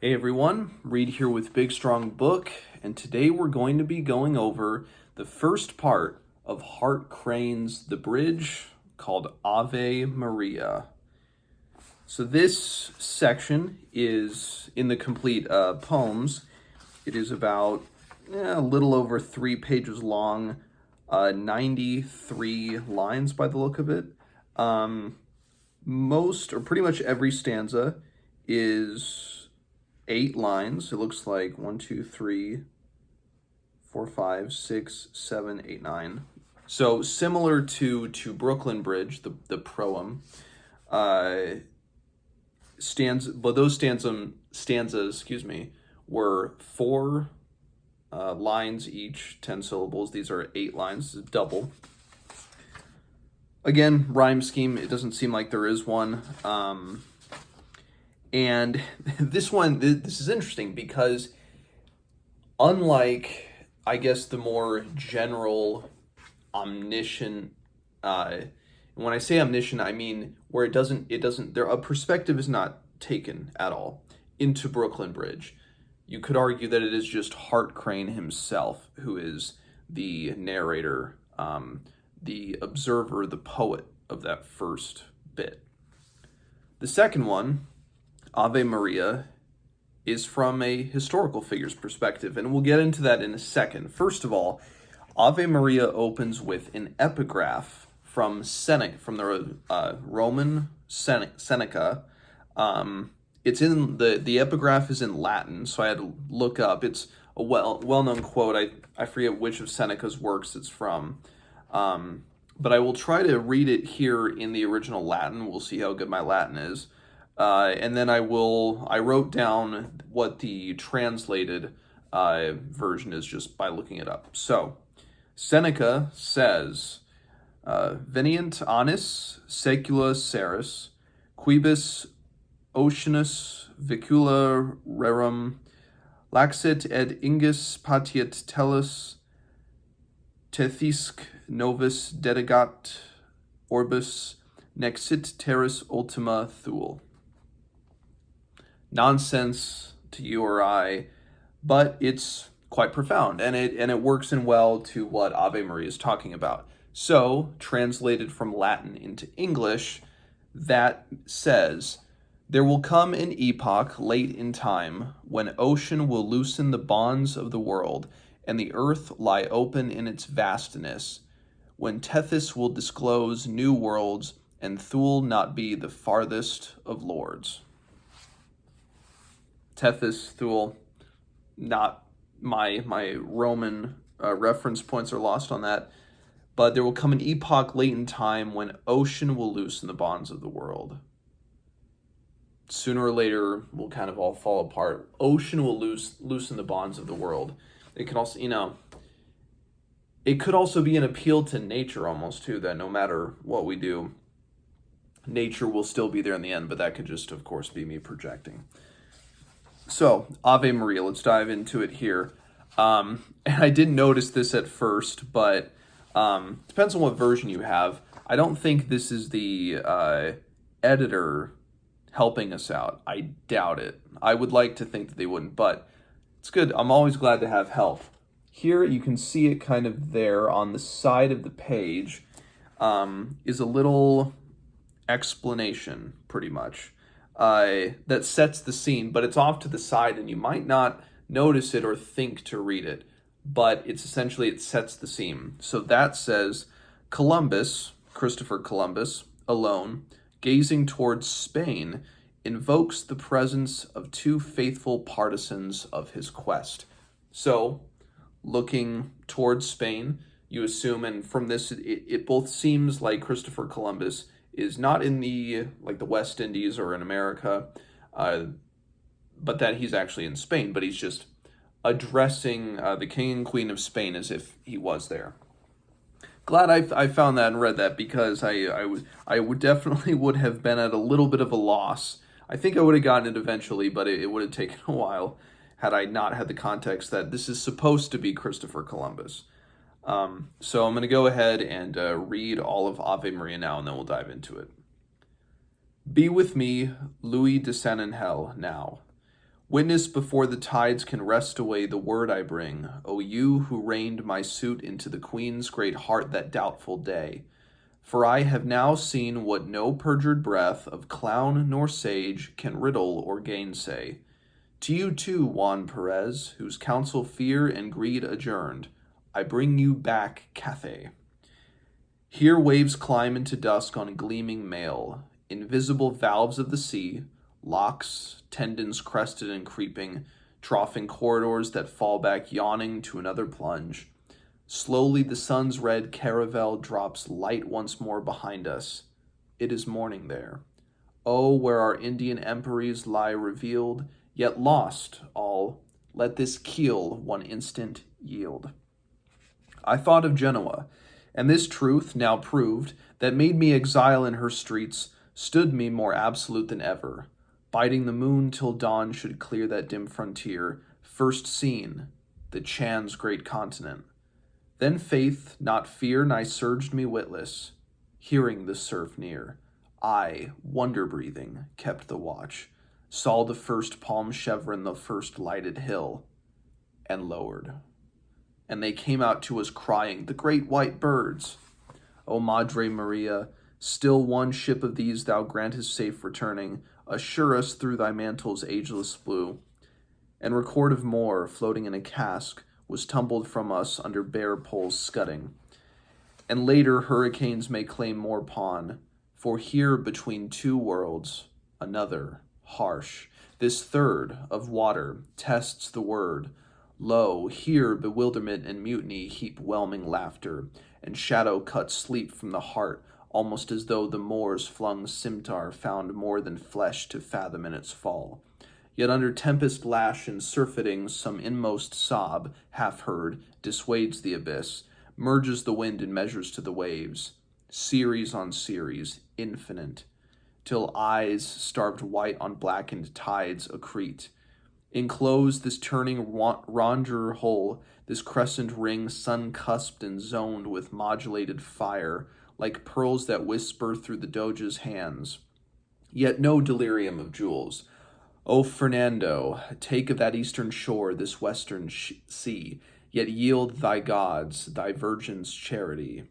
Hey everyone, Reed here with Big Strong Book, and today we're going to be going over the first part of Hart Crane's The Bridge called Ave Maria. So this section is in the complete poems. It is about a little over 3 pages long, 93 lines by the look of it. Most or pretty much every stanza is 8 lines. It looks like 1, 2, 3, 4, 5, 6, 7, 8, 9. So similar to Brooklyn Bridge, the proem, but those stanzas, were 4 lines each, 10 syllables. These are 8 lines, double. Again, rhyme scheme, it doesn't seem like there is one. And this is interesting because unlike, I guess, the more general omniscient, when I say omniscient, I mean where a perspective is not taken at all into Brooklyn Bridge. You could argue that it is just Hart Crane himself who is the narrator, the observer, the poet of that first bit. The second one, Ave Maria, is from a historical figure's perspective, and we'll get into that in a second. First of all, Ave Maria opens with an epigraph from Seneca, from the Roman Seneca. It's in the epigraph is in Latin, so I had to look up. It's a well-known quote. I forget which of Seneca's works it's from, but I will try to read it here in the original Latin. We'll see how good my Latin is. And then I wrote down what the translated version is just by looking it up. So, Seneca says, Venient annis secula seris, quibus oceanus vicula rerum, laxit et ingis patiet tellus, tethisque novus dedigat orbis, nexit terris ultima thule. Nonsense to you or I, but it's quite profound, and it works in well to what Ave Maria is talking about. So, translated from Latin into English, that says, there will come an epoch late in time when ocean will loosen the bonds of the world and the earth lie open in its vastness, when Tethys will disclose new worlds and Thule not be the farthest of lords. Tethys, Thule, not my Roman reference points are lost on that. But there will come an epoch late in time when ocean will loosen the bonds of the world. Sooner or later, we'll kind of all fall apart. Ocean will loosen the bonds of the world. It can also, it could also be an appeal to nature almost too, that no matter what we do, nature will still be there in the end, but that could just, of course, be me projecting. So, Ave Maria, let's dive into it here. And I didn't notice this at first, but depends on what version you have. I don't think this is the editor helping us out. I doubt it. I would like to think that they wouldn't, but it's good. I'm always glad to have help. Here you can see it kind of there on the side of the page is a little explanation, pretty much, that sets the scene, but it's off to the side and you might not notice it or think to read it, but it's essentially, it sets the scene. So that says, Columbus, Christopher Columbus, alone, gazing towards Spain, invokes the presence of 2 faithful partisans of his quest. So, looking towards Spain, you assume, and from this, it both seems like Christopher Columbus is not in the West Indies or in America, but that he's actually in Spain, but he's just addressing the king and queen of Spain as if he was there. Glad I found that and read that, because I would definitely would have been at a little bit of a loss. I think I would have gotten it eventually, but it would have taken a while had I not had the context that this is supposed to be Christopher Columbus. So I'm going to go ahead and read all of Ave Maria now, and then we'll dive into it. Be with me, Louis de Saint-Angel, now. Witness before the tides can wrest away the word I bring, O you who reigned my suit into the Queen's great heart that doubtful day. For I have now seen what no perjured breath of clown nor sage can riddle or gainsay. To you too, Juan Perez, whose counsel fear and greed adjourned, I bring you back Cathay. Here waves climb into dusk on gleaming mail, invisible valves of the sea, locks, tendons crested and creeping, troughing corridors that fall back yawning to another plunge. Slowly the sun's red caravel drops light once more behind us. It is morning there. Oh, where our Indian emperies lie revealed, yet lost all, let this keel one instant yield. I thought of Genoa, and this truth, now proved, that made me exile in her streets, stood me more absolute than ever, biding the moon till dawn should clear that dim frontier, first seen, the Chan's great continent. Then faith, not fear, nigh surged me witless, hearing the surf near. I, wonder-breathing, kept the watch, saw the first palm chevron the first lighted hill, and lowered. And they came out to us crying, the great white birds. O Madre Maria, still one ship of these thou grantest safe returning, assure us through thy mantle's ageless blue. And record of more, floating in a cask, was tumbled from us under bare poles scudding. And later hurricanes may claim more pawn, for here between two worlds, another, harsh, this third, of water, tests the word. Lo, here bewilderment and mutiny heap whelming laughter, and shadow cuts sleep from the heart, almost as though the Moor's flung scimitar found more than flesh to fathom in its fall. Yet under tempest lash and surfeiting, some inmost sob, half heard, dissuades the abyss, merges the wind in measures to the waves, series on series, infinite, till eyes, starved white on blackened tides, accrete. Enclose this turning rondure hole, this crescent ring sun-cusped and zoned with modulated fire, like pearls that whisper through the Doge's hands. Yet no delirium of jewels. O Fernando, take of that eastern shore this western sea, yet yield thy gods, thy virgin's charity.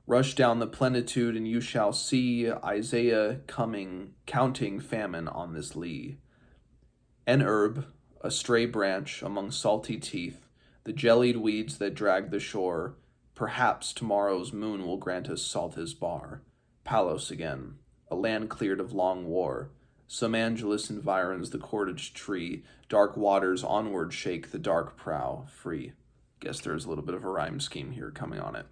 Rush down the plenitude, and you shall see Isaiah coming, counting famine on this lea. An herb, a stray branch among salty teeth, the jellied weeds that drag the shore, perhaps tomorrow's moon will grant us Salta's bar. Palos again, a land cleared of long war. Some Angelus environs the cordage tree, dark waters onward shake the dark prow, free. Guess there's a little bit of a rhyme scheme here coming on it.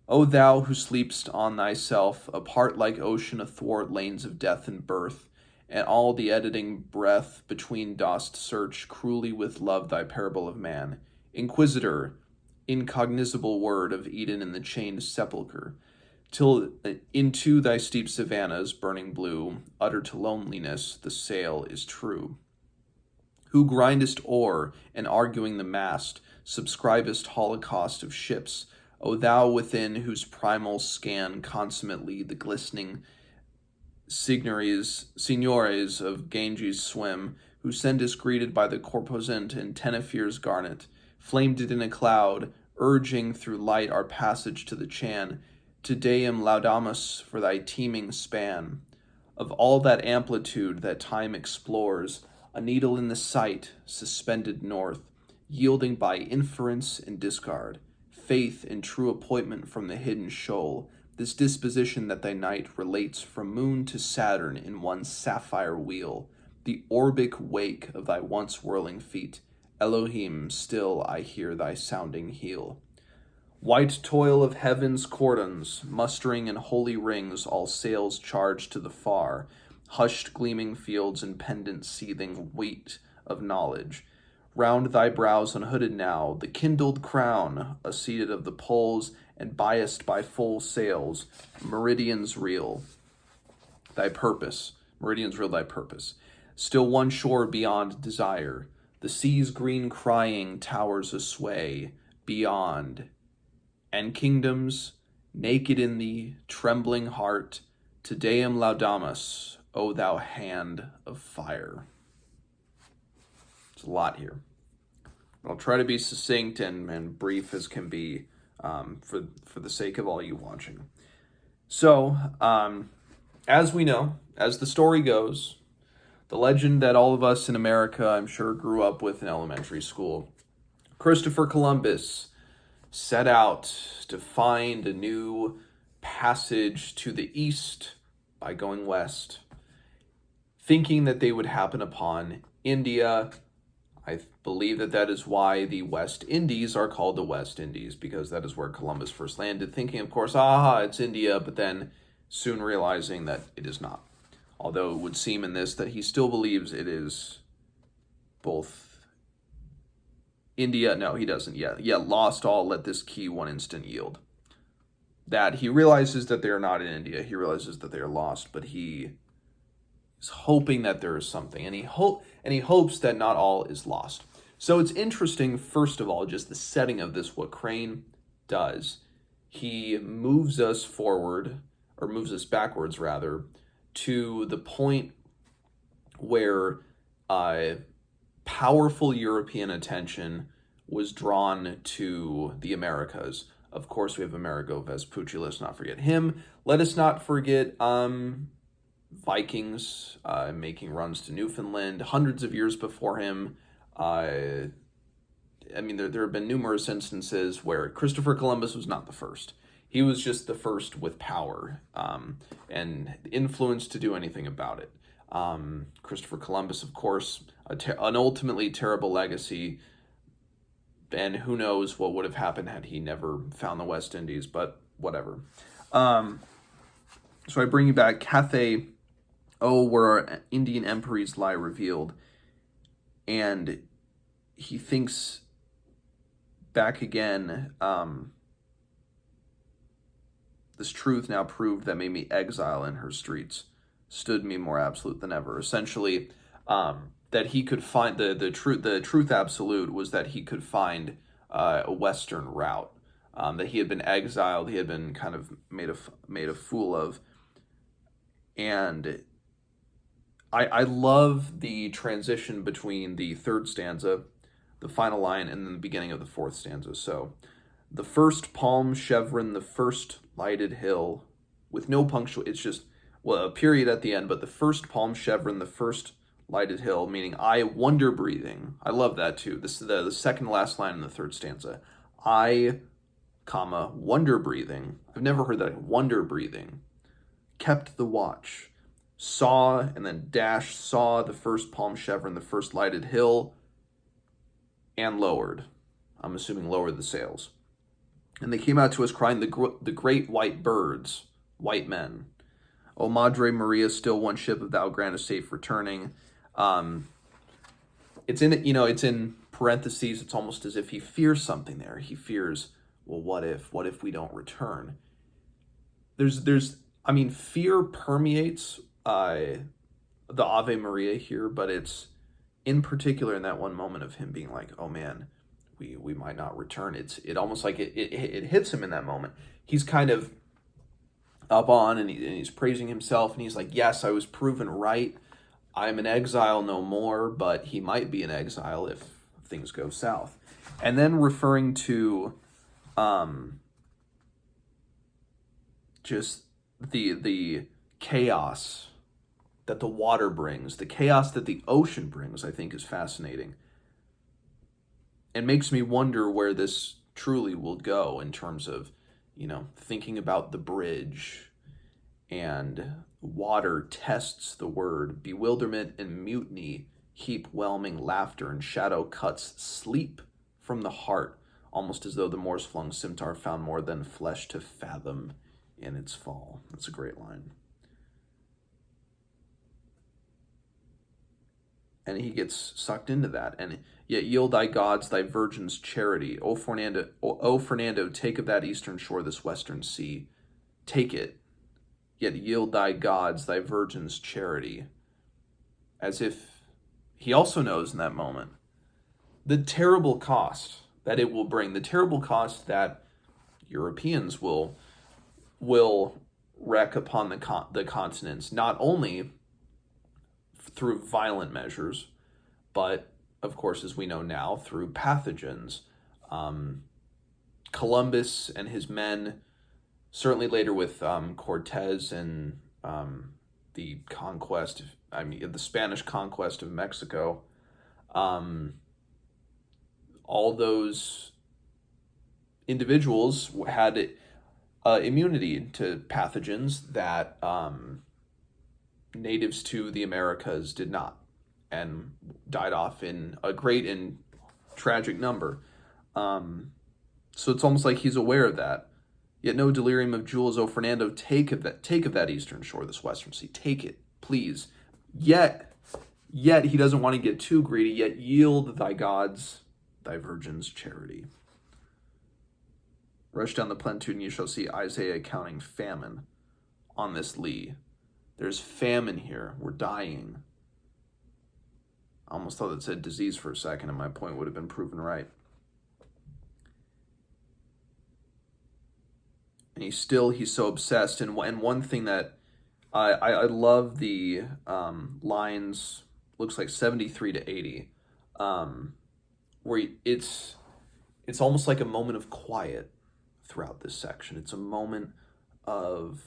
O thou who sleepst on thyself, apart like ocean athwart lanes of death and birth, and all the editing breath between dost search cruelly with love thy parable of man, inquisitor, incognizable word of Eden in the chained sepulchre, till into thy steep savannas, burning blue, utter to loneliness, the sail is true. Who grindest ore, and arguing the mast, subscribest holocaust of ships, O thou within whose primal scan consummately the glistening signores of Ganges swim, who sendest greeted by the corposant and Tenefier's garnet, flamed it in a cloud, urging through light our passage to the Chan, Te Deum laudamus for thy teeming span. Of all that amplitude that time explores, a needle in the sight, suspended north, yielding by inference and discard, faith in true appointment from the hidden shoal, this disposition that thy night relates from moon to Saturn in one sapphire wheel, the orbic wake of thy once whirling feet, Elohim, still I hear thy sounding heel. White toil of heaven's cordons, mustering in holy rings all sails charged to the far, hushed gleaming fields and pendant seething wheat of knowledge. Round thy brows unhooded now, the kindled crown, asseated of the poles, and biased by full sails, meridians reel thy purpose, Still one shore beyond desire, the sea's green crying towers a sway, beyond, and kingdoms, naked in thee, trembling heart, Te Deum laudamus, O thou hand of fire. There's a lot here. I'll try to be succinct and brief as can be, for the sake of all you watching. So, as we know, as the story goes, the legend that all of us in America, I'm sure, grew up with in elementary school, Christopher Columbus set out to find a new passage to the east by going west, thinking that they would happen upon India. I believe that is why the West Indies are called the West Indies, because that is where Columbus first landed, thinking, of course, it's India, but then soon realizing that it is not. Although it would seem in this that he still believes it is both India. No, he doesn't yet. Yeah, lost all, let this key one instant yield. That he realizes that they are not in India. He realizes that they are lost, but he is hoping that there is something, and he hopes that not all is lost. So it's interesting, first of all, just the setting of this, what Crane does. He moves us forward, or moves us backwards rather, to the point where powerful European attention was drawn to the Americas. Of course, we have Amerigo Vespucci. Let's not forget him. Let us not forget Vikings making runs to Newfoundland hundreds of years before him. I mean, there have been numerous instances where Christopher Columbus was not the first. He was just the first with power and influence to do anything about it. Christopher Columbus, of course, an ultimately terrible legacy, and who knows what would have happened had he never found the West Indies, but whatever. So I bring you back, Cathay, where our Indian emperies lie revealed, and he thinks back again, this truth now proved that made me exile in her streets, stood me more absolute than ever. Essentially, that he could find the truth absolute was that he could find a Western route, that he had been exiled, he had been kind of made a fool of, and I love the transition between the third stanza, the final line, and then the beginning of the fourth stanza. So, the first palm chevron, the first lighted hill, with no punctuation, it's just, a period at the end, but the first palm chevron, the first lighted hill, meaning I wonder breathing. I love that too. This is the second last line in the third stanza. I, wonder breathing. I've never heard that. Wonder breathing. Kept the watch. Saw, and then dash, saw the first palm chevron, the first lighted hill, and lowered. I'm assuming lowered the sails. And they came out to us crying, the great white birds, white men. O Madre Maria, still one ship of thou grantest safe returning. It's in parentheses. It's almost as if he fears something there. He fears, well, what if we don't return? Fear permeates the Ave Maria here, but it's in particular in that one moment of him being like, oh man, we might not return. It almost like it hits him in that moment. He's kind of up on, and he's praising himself, and he's like, yes, I was proven right. I'm in exile no more, but he might be in exile if things go south. And then referring to just the chaos that the water brings, the chaos that the ocean brings, I think is fascinating. It makes me wonder where this truly will go in terms of, thinking about the bridge, and water tests the word. Bewilderment and mutiny heap whelming laughter, and shadow cuts sleep from the heart, almost as though the Morse flung scimitar found more than flesh to fathom in its fall. That's a great line. And he gets sucked into that. And yet yield thy gods thy virgin's charity. O Fernando, take of that eastern shore this western sea. Take it, yet yield thy gods thy virgin's charity. As if he also knows in that moment the terrible cost that it will bring, the terrible cost that Europeans will wreak upon the continents, not only through violent measures, but of course, as we know now, through pathogens. Columbus and his men, certainly later with Cortez and the conquest, the Spanish conquest of Mexico, all those individuals had immunity to pathogens that natives to the Americas did not, and died off in a great and tragic number. So it's almost like he's aware of that. Yet no delirium of Jules, O Fernando, take of that eastern shore, this western sea. Take it, please. Yet he doesn't want to get too greedy, yet yield thy gods, thy virgin's charity. Rush down the plenitude and you shall see Isaiah counting famine on this lee. There's famine here. We're dying. I almost thought it said disease for a second, and my point would have been proven right. And he's so obsessed. And one thing that I love the lines, looks like 73 to 80, where it's almost like a moment of quiet throughout this section. It's a moment of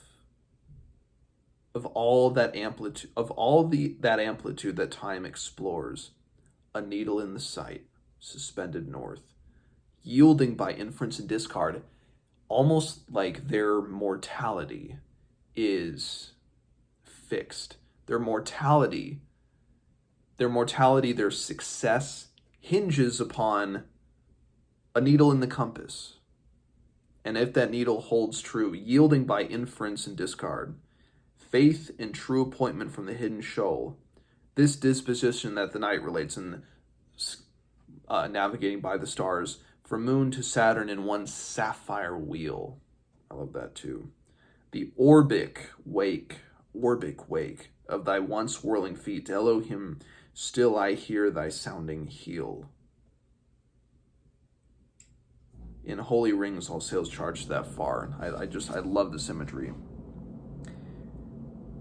all that amplitude, that amplitude that time explores, a needle in the sight, suspended north, yielding by inference and discard, almost like their mortality is fixed. Their success hinges upon a needle in the compass. And if that needle holds true, yielding by inference and discard, faith in true appointment from the hidden shoal, this disposition that the knight relates in navigating by the stars, from moon to Saturn in one sapphire wheel. I love that too. The orbic wake of thy once whirling feet, Elohim, still I hear thy sounding heel. In holy rings all sails charged that far. I love this imagery.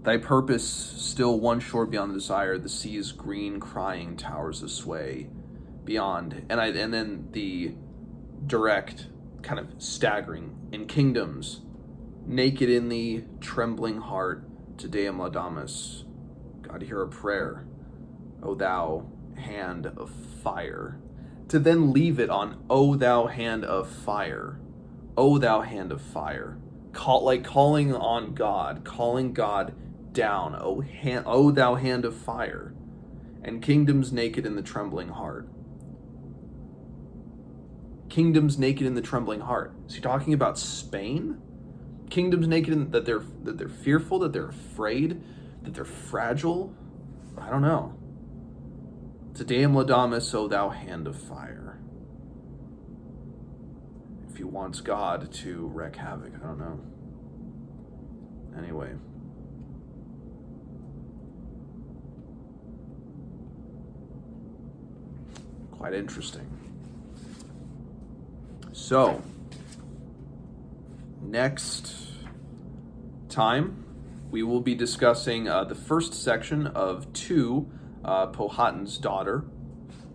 Thy purpose still one shore beyond the desire, the sea's green crying towers a sway beyond. And then the direct kind of staggering in kingdoms, naked in the trembling heart, to Deum laudamus. God, hear a prayer, O thou hand of fire. To then leave it on, O thou hand of fire, O thou hand of fire. Calling on God, calling God down, O thou hand of fire, and kingdoms naked in the trembling heart. Kingdoms naked in the trembling heart. Is he talking about Spain? Kingdoms naked in that they're fearful, that they're afraid, that they're fragile? I don't know. To Deum laudamus, O thou hand of fire. If he wants God to wreak havoc, I don't know. Anyway. Quite interesting. So, next time we will be discussing the first section of 2, Powhatan's Daughter,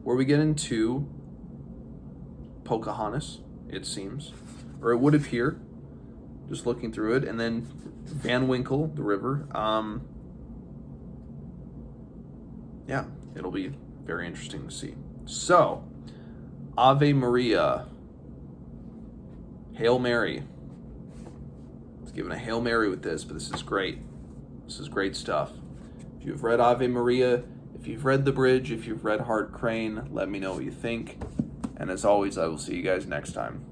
where we get into Pocahontas, it seems, or it would appear, just looking through it, and then Van Winkle, the river. Yeah, it'll be very interesting to see. So, Ave Maria, Hail Mary. Let's give it a Hail Mary with this, but this is great. This is great stuff. If you've read Ave Maria, if you've read The Bridge, if you've read Hart Crane, let me know what you think. And as always, I will see you guys next time.